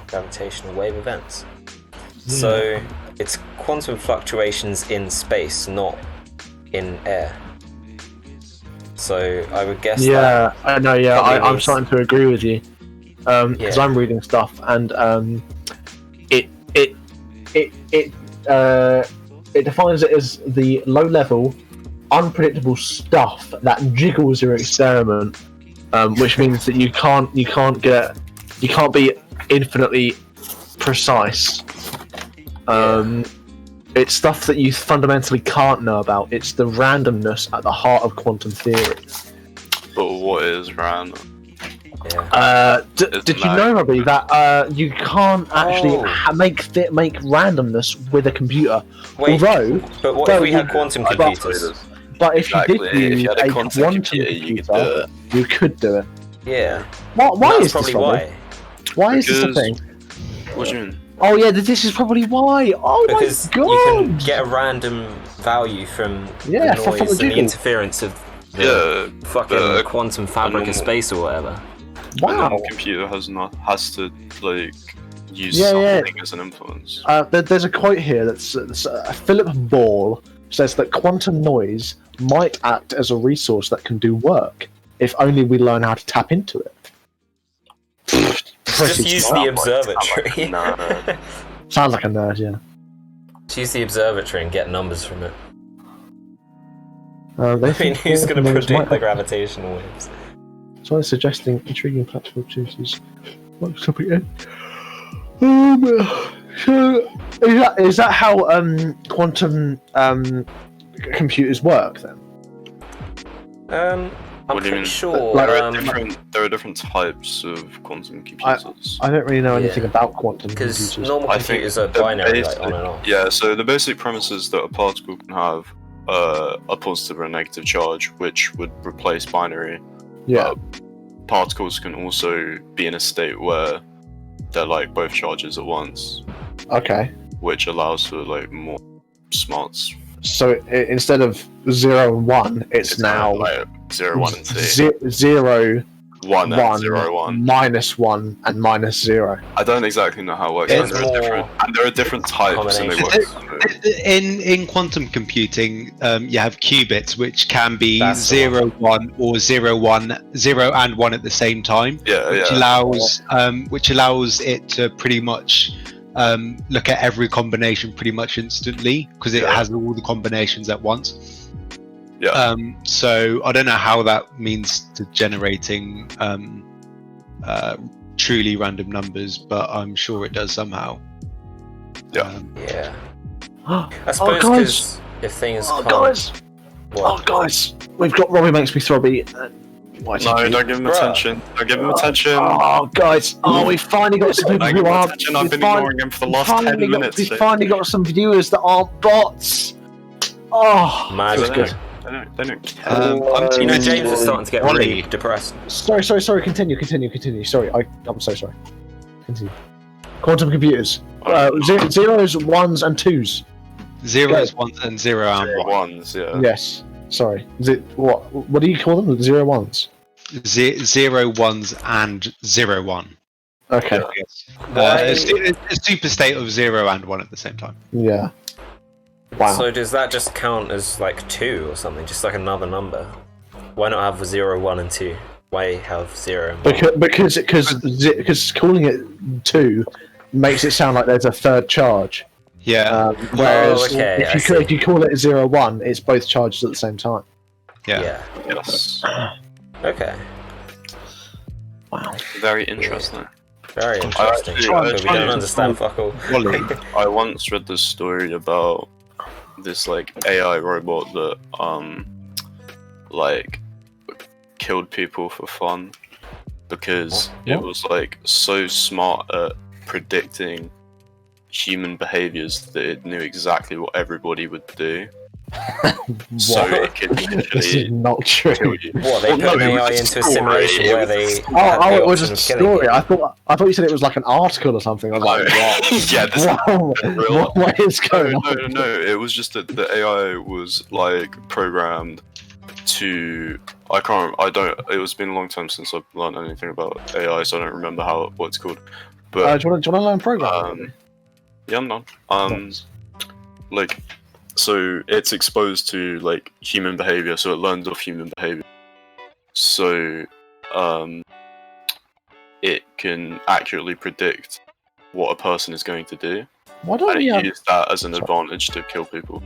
gravitational wave events. So it's quantum fluctuations in space, not in air. So I would guess. Yeah, I know. Yeah, probably I'm means- starting to agree with you because Yeah. I'm reading stuff, and it defines it as the low-level, unpredictable stuff that jiggles your experiment, which means that you can't be infinitely precise. It's stuff that you fundamentally can't know about. It's the randomness at the heart of quantum theory. But what is random? Yeah. Did you know, Robbie, that you can't actually Oh. make randomness with a computer? Wait, Although, but what if we had quantum I don't know computers? what it is. but if Exactly, you did if use you had a a quantum quantum computer, computer, you could do it. you could do it. Yeah. Why That's is probably this, Robbie? why. Why is this a Because- thing? What do you mean? Oh yeah, this is probably why. Oh Because my god! you can get a random value from Yeah, the from noise the and the jiggle. interference of the Yeah, fucking but quantum fabric of normal- space or whatever. a Wow. normal computer has to like use Yeah, yeah. something as an influence. There's a quote here that's Philip Ball says that quantum noise might act as a resource that can do work if only we learn how to tap into it. Just Pretty use smart. the observatory. No. Sounds like a nerd, yeah. Just use the observatory and get numbers from it. They I mean, think who's going to quantum noise predict might- the gravitational waves? So I'm suggesting intriguing practical choices. What's topic in? So is that how quantum computers work then? I'm What do you pretty mean? sure. Like, There are different types of quantum computers. I don't really know anything Yeah. about quantum because computers. normal I think computers are the binary, basic- like on and off. Yeah, so the basic premise is that a particle can have a positive or a negative charge, which would replace binary. Yeah. Particles can also be in a state where they're like both charges at once, Okay. which allows for like more smarts. So instead of 0 and 1, it's now like 0, 1, and 2. 0, 1 and 1, 0, 1. minus 1, and minus 0. I don't exactly know how it works. It's And more there are different types, and they work. In quantum computing, you have qubits, which can be That's the 0, 1, or 0, 1, 0 and 1 at the same time, Yeah, which yeah. allows it to pretty much look at every combination pretty much instantly because it Yeah. has all the combinations at once. Yeah. So I don't know how that means to generating truly random numbers, but I'm sure it does somehow. Yeah. Yeah. Oh, I suppose guys! because if things Oh, can't. guys! Oh, What? guys! We've got Robbie Makes Me Throbby. Why did No, you... don't give him Bruh. attention. Don't give him attention. Oh, guys! Oh, we finally got some people Don't who give him aren't. attention. I've we been fin- ignoring him for the we last finally 10 got- minutes. We finally got some viewers that aren't bots. Oh, Magic. feels good. They don't care. You know, James is starting to get Wally. really depressed. Sorry. Continue. Sorry, I'm so sorry. Continue. Quantum computers. Zeros, ones, and twos. Zeros, ones, and 0 and 0, 1. 1s, yeah. Yes. Sorry. Is it what? What do you call them? 0 1s. 0, 1s, and 0, 1. Okay. Why- A super state of 0 and 1 at the same time. Yeah. Wow. So does that just count as like 2 or something? Just like another number? Why not have 0, 1, and 2? Why have 0 and 1? Because calling it 2 makes it sound like there's a third charge. Yeah. Whereas okay, I see. if you call it 0 1, it's both charges at the same time. Yeah. Yes. Okay. Wow. Very interesting. Very interesting. actually- But we actually- don't understand fuck all. Wally. I once read this story about this like AI robot that like killed people for fun because it was like so smart at predicting human behaviors that it knew exactly what everybody would do. So it could This is literally not true. kill you. What, they Well, put no, an it was AI a into a story, simulation it where was a they story. had the It was option a of killing story. you? I thought you said it was like an article or something. I was like, what? Yeah, this real- what is going No, on? no. It was just that the AI was like programmed to. It was been a long time since I've learned anything about AI, so I don't remember what it's called. But Do you want to learn programming? yeah, I'm done. like, so it's exposed to like human behavior, so it learns off human behavior. So, it can accurately predict what a person is going to do, Why don't and we it have... uses that as an advantage to kill people.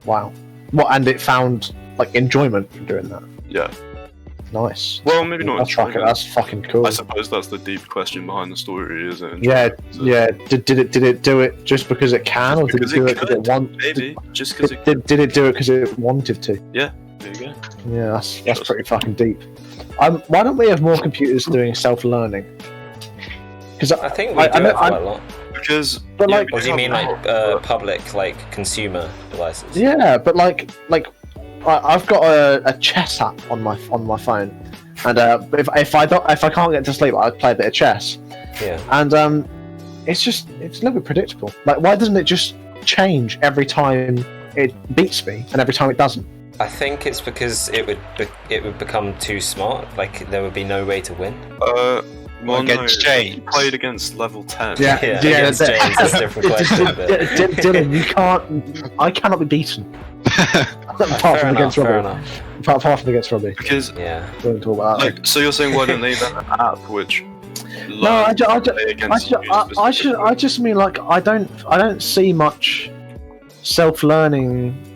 Wow. What? And it found like enjoyment from doing that. Yeah. Nice. Well, maybe not. That's fucking, enjoyment. that's fucking cool. I suppose that's the deep question behind the story, isn't it? Yeah, So- yeah. Did it do it just because it can, or did it Because do it it because it could, wanted? Maybe just because it. Did it do it because it wanted to? There you go. Yeah, that's pretty fucking deep. Why don't we have more computers doing self-learning? Because I think we do it quite a lot. Because. But, like- Or do you mean like public, like consumer devices? yeah, but like I've got a chess app on my phone, and if I can't get to sleep, I play a bit of chess, Yeah. and it's a little bit predictable. Like, why doesn't it just change every time it beats me and every time it doesn't? I think it's because it would become too smart. Like there would be no way to win. Well, Against no, James. you played against level 10. Yeah. Against James, it's a different question. But... Dylan, you can't. I cannot be beaten. apart Fair from enough. against Fair Robbie. enough. Apart from against Robbie. Because, Yeah. We don't talk about that. like, so you're saying why don't they have an app which No, I I just mean like I don't see much self-learning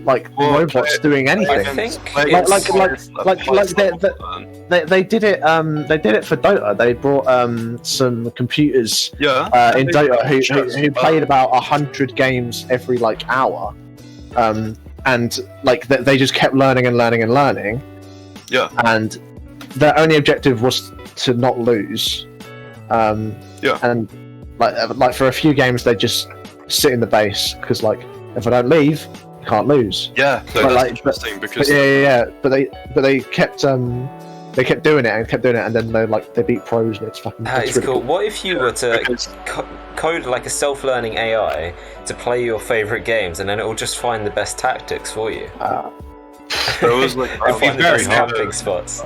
like Well, robots doing anything. I think Like they did it for Dota. They brought some computers in Dota who played about 100 games every like hour, and like they just kept learning and learning and learning. Yeah. And their only objective was to not lose. Yeah. And like for a few games they just sit in the base because like if I don't leave, I can't lose. Yeah, no, But, that's like, interesting But because yeah. But they kept doing it and then they beat pros and it's fucking. that it's is really cool. What if you were to because- code like a self-learning AI to play your favorite games, and then it will just find the best tactics for you? there was like And find the very best hard. camping spots.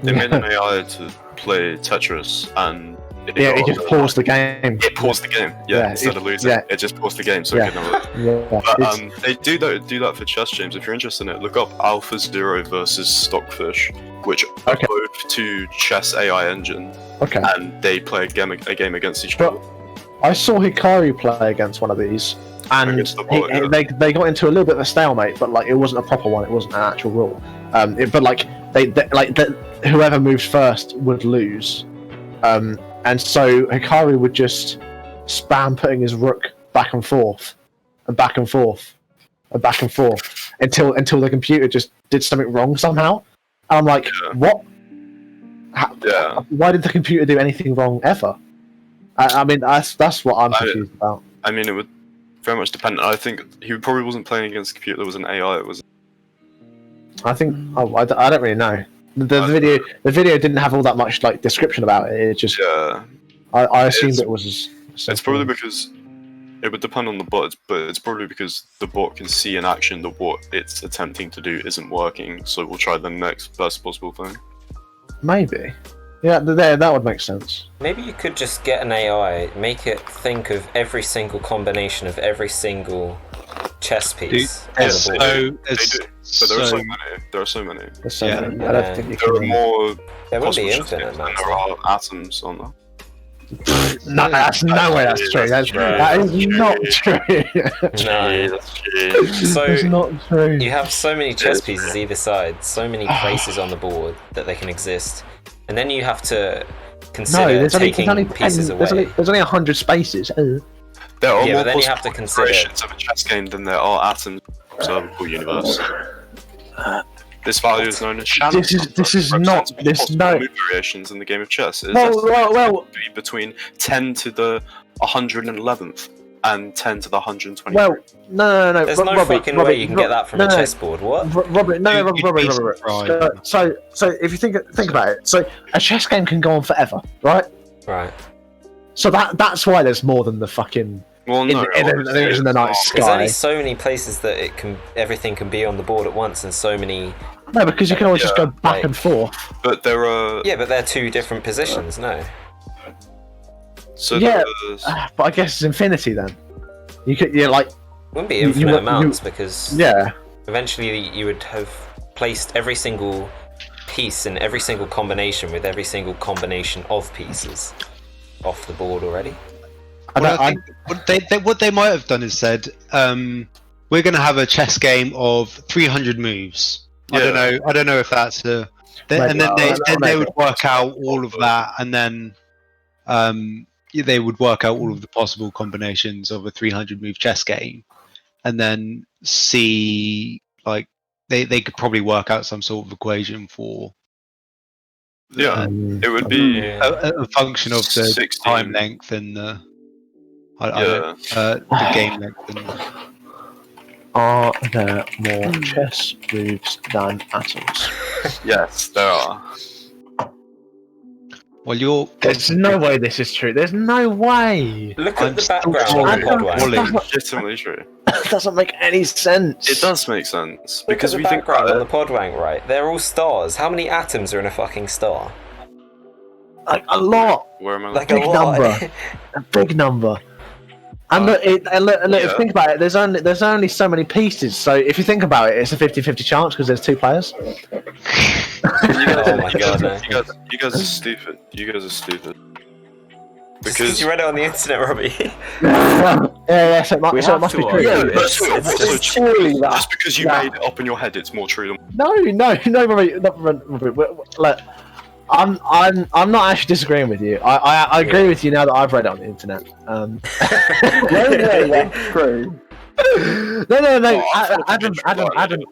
they made an AI to play Tetris and it just paused the game. It paused the game. Yeah, Instead of losing, yeah. it just paused the game. So Yeah. it couldn't look. Yeah, But they do that for chess, James. If you're interested in it, look up Alpha Zero versus Stockfish, which are Okay. both two chess AI engine, okay. and they play a game against each But other. I saw Hikari play against one of these, and Against the bot, yeah. they got into a little bit of a stalemate, but like it wasn't a proper one. It wasn't an actual rule. But like whoever moved first would lose. And so Hikari would just spam putting his rook back and forth, and back and forth, and back and forth until the computer just did something wrong somehow. And I'm like, Yeah. what? Yeah. Why did the computer do anything wrong ever? I mean, that's what I'm confused about. I mean, it would very much depend. I think he probably wasn't playing against a computer that was an AI. It was. I think I don't really know. The video didn't have all that much like description about it. It just Yeah. I assumed It's- it was. It's probably because it would depend on the bot, but it's probably because the bot can see in action that what it's attempting to do isn't working, so we'll try the next best possible thing. Maybe. Yeah, that would make sense. Maybe you could just get an AI, make it think of every single combination of every single chess piece on There's the board. They do, but there are so many. There are so many. There's so Yeah. many. I don't think you There are can. more There wouldn't possible be chess infinite games than amounts. there are atoms on there. No, that's no way. That's true. That's true. That is not true. No. That's true. So It's not true. you have so many chess pieces either side, so many places on the board that they can exist, and then you have to No, consider there's taking only pieces 10, away. there's only 100 spaces. There are Yeah, more but then you have possible to consider- configurations of a chess game than there are atoms in the observable universe. This value is known as Shannon. This is not no. variations in the game of chess. It is Well, estimated to be between 10 to the 111th and 10 to the 120th. well, no. There's no fucking way you can get that from a chessboard. What? Robert, Robert. So if you think about it, so a chess game can go on forever, right? Right. So that's why there's more than the fucking well, no, in the night it's There's sky. only so many places that everything can be on the board at once, and so many. No, because you can always just Yeah, go back like- and forth. But there are. Yeah, but they're two different positions. No. So Yeah. there's- But I guess it's infinity then. You could, like Wouldn't be You- infinite you- amounts because Yeah. eventually you would have placed every single piece in every single combination with every single combination of pieces off the board already. I think what they might have done is said, we're going to have a chess game of 300 moves. Yeah. I don't know if that's a. And then they would work out all of that, and then they would work out all of the possible combinations of a 300 move chess game, and then see like they could probably work out some sort of equation for. Yeah, it would be A function of the 16. time length and the the game length. And Are there more chess moves than atoms? Yes, there are. well, There's no way this is true. There's no way. Look I'm at the still background drawing on the Pudwunk. Wally. It's legitimately true. That doesn't make any sense. It does make sense Look because at the we think background about on the Pudwunk, right? They're all stars. How many atoms are in a fucking star? Like a lot. Where am I? Like Big a lot. number. A big number. And look, if you think about it, there's only so many pieces. So if you think about it, it's a 50-50 chance because there's 2 players. Oh my god, no. You guys are stupid. You guys are stupid. Because you read it on the internet, Robbie. Yeah, so it must be true. Yeah, But still, It's also just- true. surely that- Just because you made it up in your head, it's more true than. No, Robbie. Look, I'm not actually disagreeing with you. I agree with you now that I've read it on the internet. Yeah, that's true. No. Oh,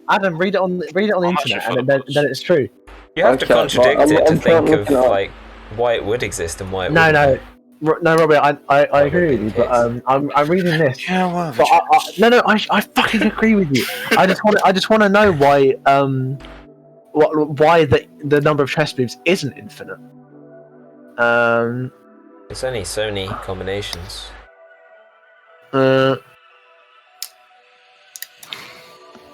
Adam, read it on the internet, and then it's true. You have to Okay, contradict well, it to I'm think of looking up. like why it would exist and why it No, wouldn't. no, Robbie. I agree with you, but I'm reading this. Yeah, well. But I fucking agree with you. I just want to know why why the number of chess moves isn't infinite. It's only so many combinations.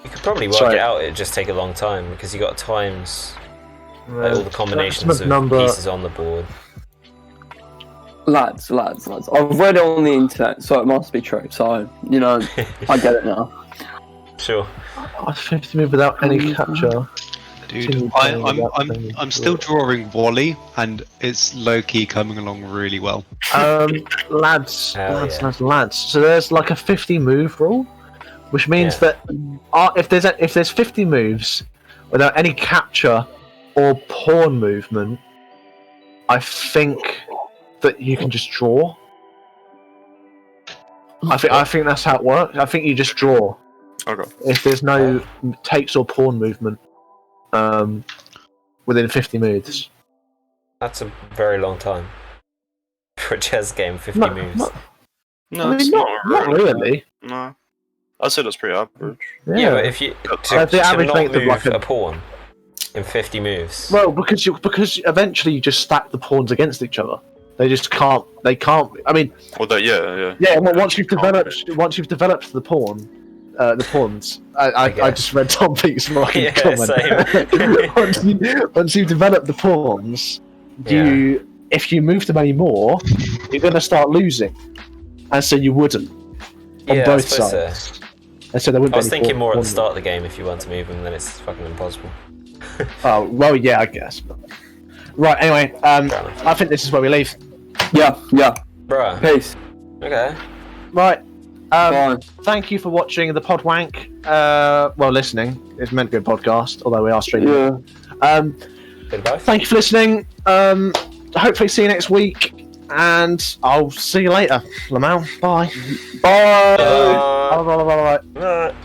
You could probably work Sorry. it out, it'd just take a long time because you got times like all the combinations maximum of number- pieces on the board. Lads. I've read it on the internet, so it must be true. So, I get it now. Sure. 50 move without any capture. dude, I'm still drawing Wally, and it's low key coming along really well. Lads. Hell yeah. Lads. So there's like a 50 move rule, which means that if there's 50 moves without any capture or pawn movement, I think that you can just draw. I think that's how it works. I think you just draw Okay. if there's no takes or pawn movement within 50 moves. That's a very long time. For a chess game, 50 No, moves. No, I it's mean, not really. No. I'd say that's pretty average. Yeah, but if you the average not length of move like a pawn in 50 moves. Well, because eventually you just stack the pawns against each other. They just can't. They can't. I mean, Well, yeah. yeah. Well, once you've developed the pawns. I guess. just read Tom Peake's fucking Yeah, comment. same. once you've developed the pawns, if you move them anymore, you're going to start losing, and so you wouldn't on Yeah, I both suppose so. sides. And so there wouldn't I was be any thinking more at the pawn start of the game, if you want to move them, then it's fucking impossible. Oh well, yeah, I guess. But... Right. Anyway, enough. I think this is where we leave. Yeah. Bruh. Peace. Okay. Right. Bye. Thank you for watching the Pudwunk. Well, listening. It's meant to be a podcast, although we are streaming. Yeah. Bit of both. Thank you for listening. Hopefully see you next week, and I'll see you later. Lamau, bye. Bye. Bye. Bye. Alright.